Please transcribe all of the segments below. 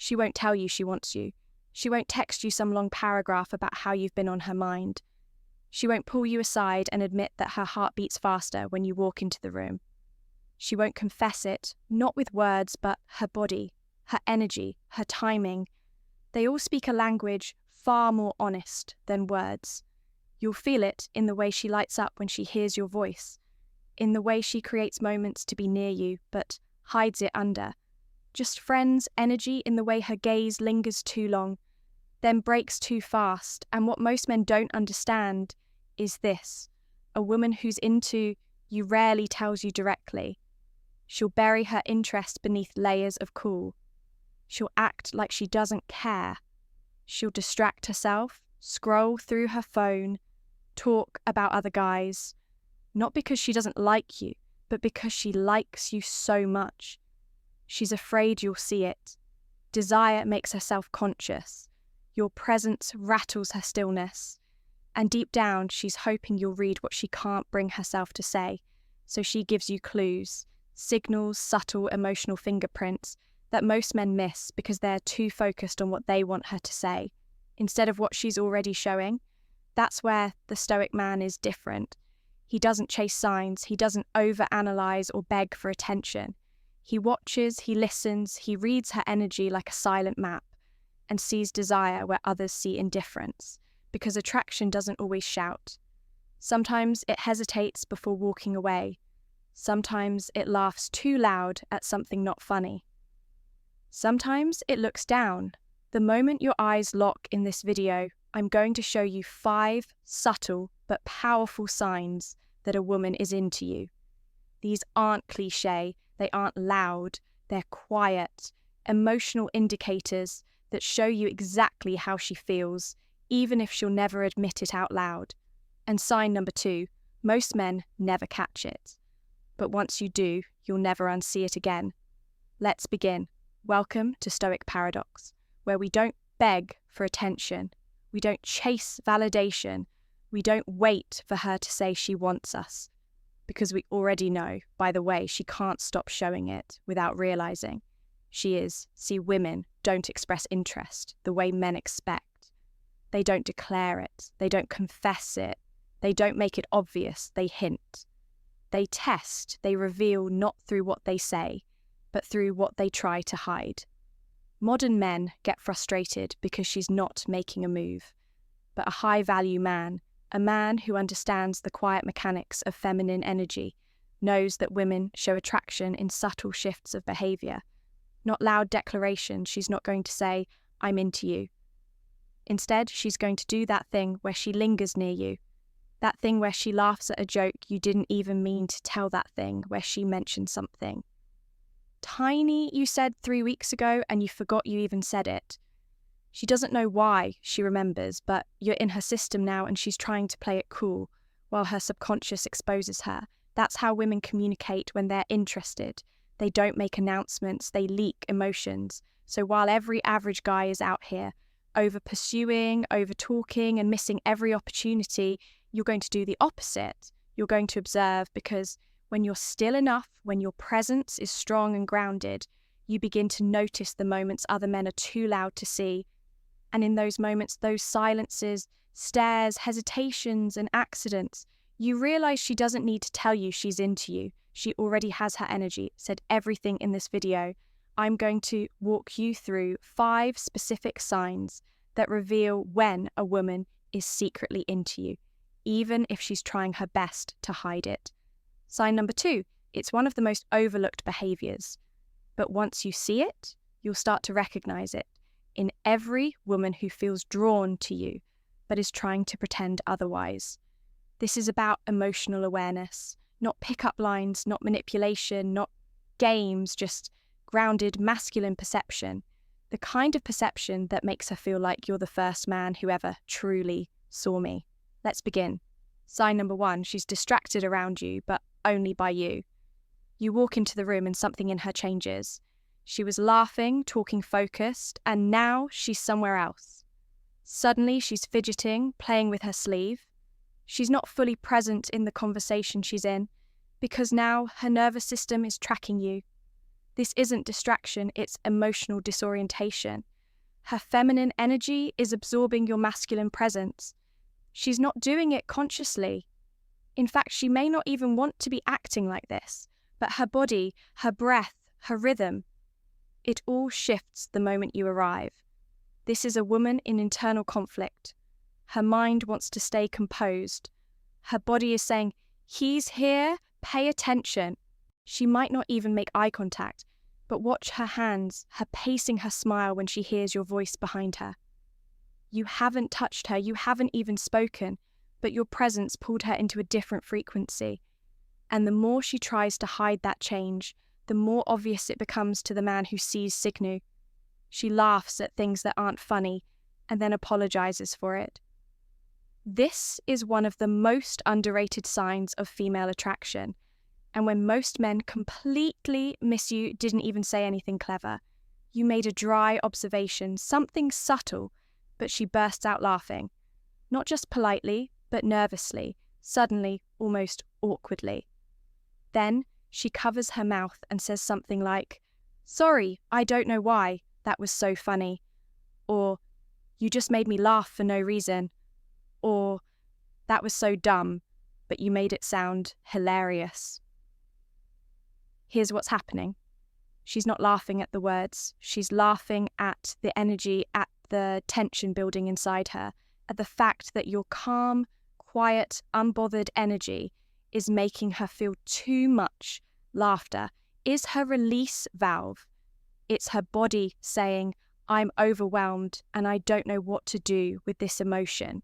She won't tell you she wants you. She won't text you some long paragraph about how you've been on her mind. She won't pull you aside and admit that her heart beats faster when you walk into the room. She won't confess it, not with words, but her body, her energy, her timing. They all speak a language far more honest than words. You'll feel it in the way she lights up when she hears your voice, in the way she creates moments to be near you, but hides it under. Just friends' energy in the way her gaze lingers too long, then breaks too fast, and what most men don't understand is this. A woman who's into you rarely tells you directly. She'll bury her interest beneath layers of cool. She'll act like she doesn't care. She'll distract herself, scroll through her phone, talk about other guys, not because she doesn't like you, but because she likes you so much. She's afraid you'll see it. Desire makes her self-conscious. Your presence rattles her stillness. And deep down, she's hoping you'll read what she can't bring herself to say, so she gives you clues, signals, subtle emotional fingerprints that most men miss because they're too focused on what they want her to say, instead of what she's already showing. That's where the stoic man is different. He doesn't chase signs, he doesn't overanalyze or beg for attention. He watches, he listens, he reads her energy like a silent map, and sees desire where others see indifference, because attraction doesn't always shout. Sometimes it hesitates before walking away. Sometimes it laughs too loud at something not funny. Sometimes it looks down. The moment your eyes lock in this video, I'm going to show you 5 subtle but powerful signs that a woman is into you. These aren't cliché, they aren't loud, they're quiet, emotional indicators that show you exactly how she feels, even if she'll never admit it out loud. And sign number 2, most men never catch it. But once you do, you'll never unsee it again. Let's begin. Welcome to Stoic Paradox, where we don't beg for attention, we don't chase validation, we don't wait for her to say she wants us, because we already know, by the way, she can't stop showing it without realizing. She is. See, women don't express interest the way men expect. They don't declare it, they don't confess it, they don't make it obvious, they hint. They test, they reveal not through what they say, but through what they try to hide. Modern men get frustrated because she's not making a move. But a high-value man, a man who understands the quiet mechanics of feminine energy, knows that women show attraction in subtle shifts of behavior. Not loud declarations. She's not going to say, "I'm into you." Instead, she's going to do that thing where she lingers near you. That thing where she laughs at a joke you didn't even mean to tell, that thing where she mentioned something tiny you said 3 weeks ago and you forgot you even said it. She doesn't know why she remembers, but you're in her system now and she's trying to play it cool while her subconscious exposes her. That's how women communicate when they're interested. They don't make announcements, they leak emotions. So while every average guy is out here over pursuing, over talking and missing every opportunity, you're going to do the opposite. You're going to observe, because when you're still enough, when your presence is strong and grounded, you begin to notice the moments other men are too loud to see. And in those moments, those silences, stares, hesitations, and accidents, you realize she doesn't need to tell you she's into you. She already has her energy, said everything in this video. I'm going to walk you through 5 specific signs that reveal when a woman is secretly into you, even if she's trying her best to hide it. Sign number 2, it's one of the most overlooked behaviors. But once you see it, you'll start to recognize it in every woman who feels drawn to you, but is trying to pretend otherwise. This is about emotional awareness, not pickup lines, not manipulation, not games, just grounded masculine perception. The kind of perception that makes her feel like you're the first man who ever truly saw me. Let's begin. Sign number 1, she's distracted around you, but only by you. You walk into the room and something in her changes. She was laughing, talking focused, and now she's somewhere else. Suddenly she's fidgeting, playing with her sleeve. She's not fully present in the conversation she's in, because now her nervous system is tracking you. This isn't distraction, it's emotional disorientation. Her feminine energy is absorbing your masculine presence. She's not doing it consciously. In fact, she may not even want to be acting like this, but her body, her breath, her rhythm, it all shifts the moment you arrive. This is a woman in internal conflict. Her mind wants to stay composed. Her body is saying, "He's here, pay attention." She might not even make eye contact, but watch her hands, her pacing, her smile when she hears your voice behind her. You haven't touched her, you haven't even spoken, but your presence pulled her into a different frequency. And the more she tries to hide that change, the more obvious it becomes to the man who sees Signu. She laughs at things that aren't funny and then apologizes for it. This is one of the most underrated signs of female attraction. And when most men completely miss you, didn't even say anything clever. You made a dry observation, something subtle, but she bursts out laughing. Not just politely, but nervously, suddenly, almost awkwardly. Then she covers her mouth and says something like, "Sorry, I don't know why, that was so funny." Or, "You just made me laugh for no reason." Or, "That was so dumb, but you made it sound hilarious." Here's what's happening. She's not laughing at the words. She's laughing at the energy, at the tension building inside her, at the fact that your calm, quiet, unbothered energy is making her feel too much. Laughter is her release valve. It's her body saying, "I'm overwhelmed and I don't know what to do with this emotion."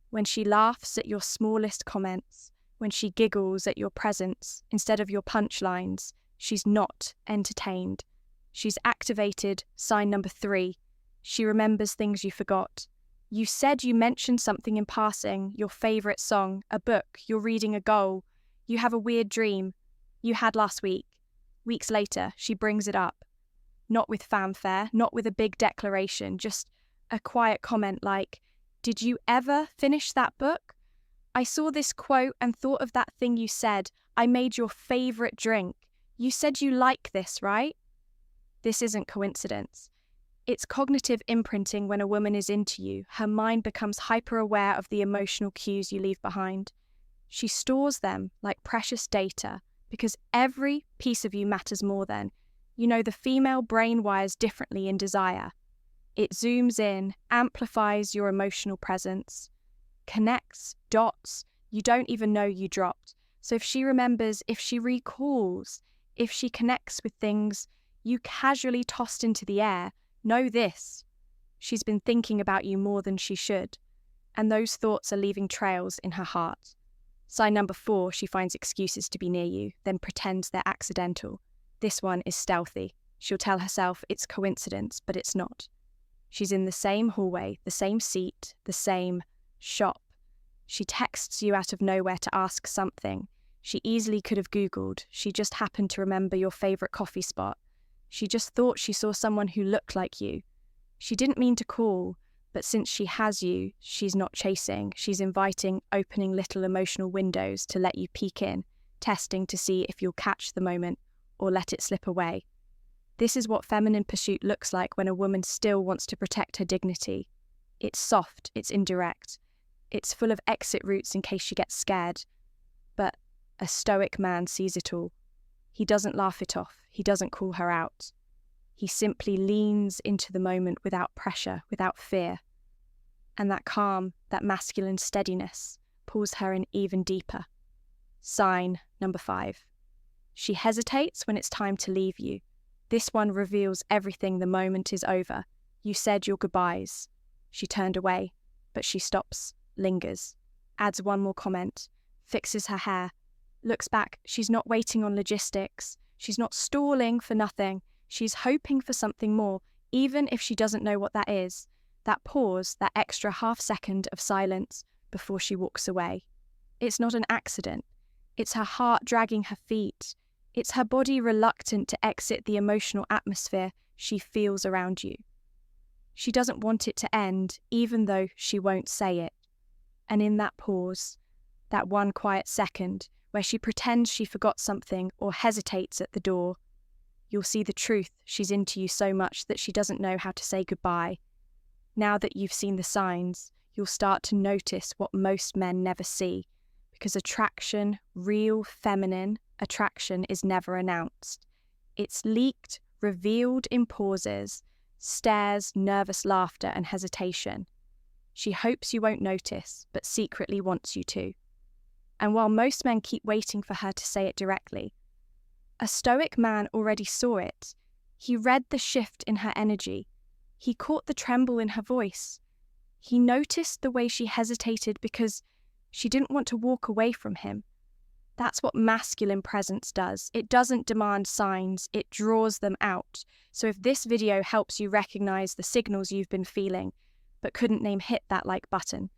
When she laughs at your smallest comments, when she giggles at your presence instead of your punchlines, she's not entertained. She's activated sign number 3. She remembers things you forgot. You said you mentioned something in passing, your favourite song, a book, you're reading a goal, you have a weird dream you had last week. Weeks later, she brings it up. Not with fanfare, not with a big declaration, just a quiet comment like, "Did you ever finish that book? I saw this quote and thought of that thing you said. I made your favourite drink. You said you like this, right?" This isn't coincidence. It's cognitive imprinting. When a woman is into you, her mind becomes hyper-aware of the emotional cues you leave behind. She stores them like precious data because every piece of you matters more then. You know, the female brain wires differently in desire. It zooms in, amplifies your emotional presence, connects dots you don't even know you dropped. So if she remembers, if she recalls, if she connects with things you casually tossed into the air, know this: she's been thinking about you more than she should, and those thoughts are leaving trails in her heart. Sign number 4, she finds excuses to be near you, then pretends they're accidental. This one is stealthy. She'll tell herself it's coincidence, but it's not. She's in the same hallway, the same seat, the same shop. She texts you out of nowhere to ask something. She easily could have Googled. She just happened to remember your favourite coffee spot. She just thought she saw someone who looked like you. She didn't mean to call, but since she has you, she's not chasing. She's inviting, opening little emotional windows to let you peek in, testing to see if you'll catch the moment or let it slip away. This is what feminine pursuit looks like when a woman still wants to protect her dignity. It's soft, it's indirect. It's full of exit routes in case she gets scared. But a stoic man sees it all. He doesn't laugh it off. He doesn't call her out. He simply leans into the moment without pressure, without fear. And that calm, that masculine steadiness pulls her in even deeper. Sign number 5. She hesitates when it's time to leave you. This one reveals everything the moment is over. You said your goodbyes. She turned away, but she stops, lingers, adds one more comment, fixes her hair, looks back. She's not waiting on logistics. She's not stalling for nothing. She's hoping for something more, even if she doesn't know what that is. That pause, that extra half second of silence before she walks away. It's not an accident. It's her heart dragging her feet. It's her body reluctant to exit the emotional atmosphere she feels around you. She doesn't want it to end, even though she won't say it. And in that pause, that one quiet second where she pretends she forgot something or hesitates at the door, you'll see the truth. She's into you so much that she doesn't know how to say goodbye. Now that you've seen the signs, you'll start to notice what most men never see, because attraction, real feminine attraction, is never announced. It's leaked, revealed in pauses, stares, nervous laughter, and hesitation. She hopes you won't notice, but secretly wants you to. And while most men keep waiting for her to say it directly, a stoic man already saw it. He read the shift in her energy. He caught the tremble in her voice. He noticed the way she hesitated because she didn't want to walk away from him. That's what masculine presence does. It doesn't demand signs, it draws them out. So if this video helps you recognize the signals you've been feeling, but couldn't name, hit that like button.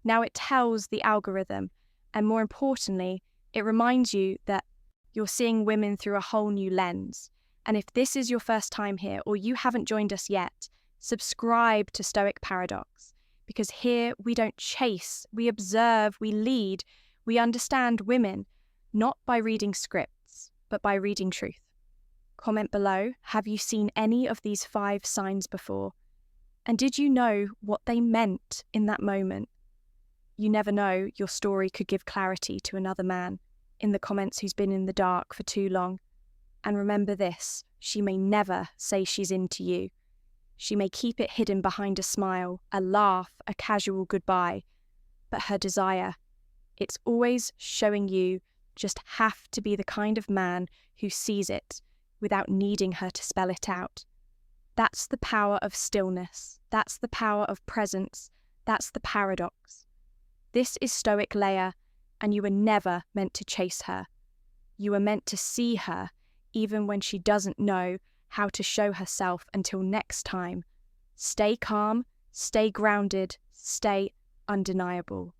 Now it tells the algorithm, and more importantly, it reminds you that you're seeing women through a whole new lens. And if this is your first time here, or you haven't joined us yet, subscribe to Stoic Paradox, because here we don't chase, we observe, we lead, we understand women, not by reading scripts, but by reading truth. Comment below, have you seen any of these 5 signs before? And did you know what they meant in that moment? You never know, your story could give clarity to another man in the comments who's been in the dark for too long. And remember this, she may never say she's into you. She may keep it hidden behind a smile, a laugh, a casual goodbye. But her desire, it's always showing you just have to be the kind of man who sees it without needing her to spell it out. That's the power of stillness. That's the power of presence. That's the paradox. This is Stoic Leia, and you were never meant to chase her. You were meant to see her, even when she doesn't know how to show herself. Until next time, stay calm, stay grounded, stay undeniable.